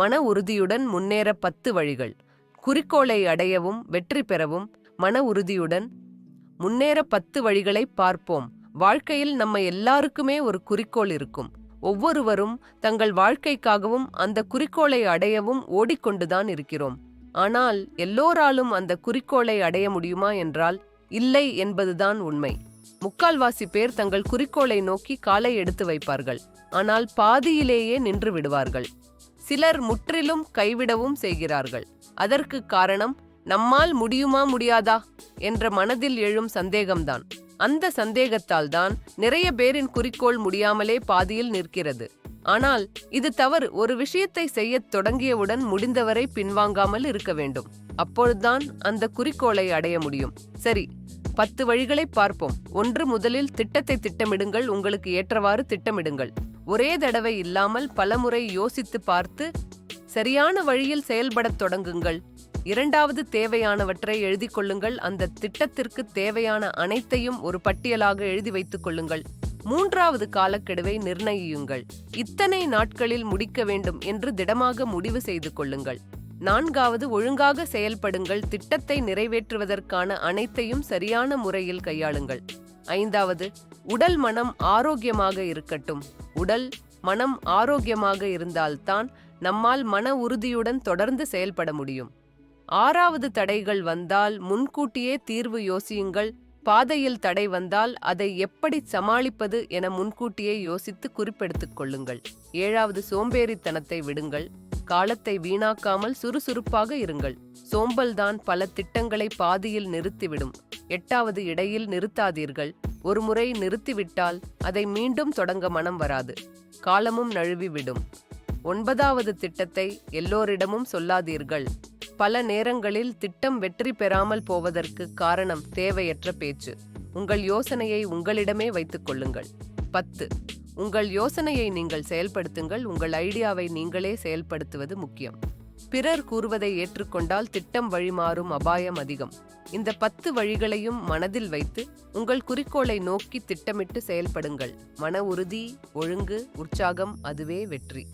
மன உறுதியுடன் முன்னேற 10 வழிகள். குறிக்கோளை அடையவும் வெற்றி பெறவும் மன உறுதியுடன் முன்னேற 10 வழிகளை பார்ப்போம். வாழ்க்கையில் நம்ம எல்லாருக்குமே ஒரு குறிக்கோள் இருக்கும். ஒவ்வொருவரும் தங்கள் வாழ்க்கைக்காகவும் அந்த குறிக்கோளை அடையவும் ஓடிக்கொண்டுதான் இருக்கிறோம். ஆனால் எல்லோராலும் அந்த குறிக்கோளை அடைய முடியுமா என்றால் இல்லை என்பதுதான் உண்மை. முக்கால்வாசி பேர் தங்கள் குறிக்கோளை நோக்கி காலை எடுத்து வைப்பார்கள், ஆனால் பாதியிலேயே நின்று விடுவார்கள். சிலர் முற்றிலும் கைவிடவும் செய்கிறார்கள். அதற்கு காரணம் நம்மால் முடியுமா முடியாதா என்ற மனதில் எழும் சந்தேகம்தான். அந்த சந்தேகத்தால் தான் நிறைய பேரின் குறிக்கோள் முடியாமலே பாதியில் நிற்கிறது. ஆனால் இது தவறு. ஒரு விஷயத்தை செய்யத் தொடங்கியவுடன் முடிந்தவரை பின்வாங்காமல் இருக்க வேண்டும். அப்பொழுதுதான் அந்த குறிக்கோளை அடைய முடியும். சரி, 10 வழிகளை பார்ப்போம். 1. முதலில் திட்டத்தை திட்டமிடுங்கள். உங்களுக்கு ஏற்றவாறு திட்டமிடுங்கள். ஒரே தடவை இல்லாமல் பலமுறை யோசித்து பார்த்து சரியான வழியில் செயல்படத் தொடங்குங்கள். 2. தேவையானவற்றை எழுதிக் கொள்ளுங்கள். அந்த திட்டத்திற்கு தேவையான அனைத்தையும் ஒரு பட்டியலாக எழுதி வைத்துக் கொள்ளுங்கள். 3. காலக்கெடுவை நிர்ணயியுங்கள். இத்தனை நாட்களில் முடிக்க வேண்டும் என்று திடமாக முடிவு செய்து கொள்ளுங்கள். 4. ஒழுங்காக செயல்படுங்கள். திட்டத்தை நிறைவேற்றுவதற்கான அனைத்தையும் சரியான முறையில் கையாளுங்கள். 5. உடல் மனம் ஆரோக்கியமாக இருக்கட்டும். உடல் மனம் ஆரோக்கியமாக இருந்தால்தான் நம்மால் மன உறுதியுடன் தொடர்ந்து செயல்பட முடியும். 6. தடைகள் வந்தால் முன்கூட்டியே தீர்வு யோசியுங்கள். பாதையில் தடை வந்தால் அதை எப்படி சமாளிப்பது என முன்கூட்டியே யோசித்து குறிப்பெடுத்துக் கொள்ளுங்கள். 7. சோம்பேறித்தனத்தை விடுங்கள். காலத்தை வீணாக்காமல் சுறுசுறுப்பாக இருங்கள். சோம்பல்தான் பல திட்டங்களை பாதியில் நிறுத்திவிடும். 8. இடையில் நிறுத்தாதீர்கள். ஒருமுறை நிறுத்திவிட்டால் அதை மீண்டும் தொடங்க மனம் வராது. காலமும் நழுவிவிடும். 9. திட்டத்தை எல்லோரிடமும் சொல்லாதீர்கள். பல நேரங்களில் திட்டம் வெற்றி பெறாமல் போவதற்கு காரணம் தேவையற்ற பேச்சு. உங்கள் யோசனையை உங்களிடமே வைத்துக் கொள்ளுங்கள். 10. உங்கள் யோசனையை நீங்கள் செயல்படுத்துங்கள். உங்கள் ஐடியாவை நீங்களே செயல்படுத்துவது முக்கியம். பிறர் கூறுவதை ஏற்றுக்கொண்டால் திட்டம் வழிமாறும் அபாயம் அதிகம். இந்த 10 வழிகளையும் மனதில் வைத்து உங்கள் குறிக்கோளை நோக்கி திட்டமிட்டு செயல்படுங்கள். மன உறுதி, ஒழுங்கு, உற்சாகம், அதுவே வெற்றி.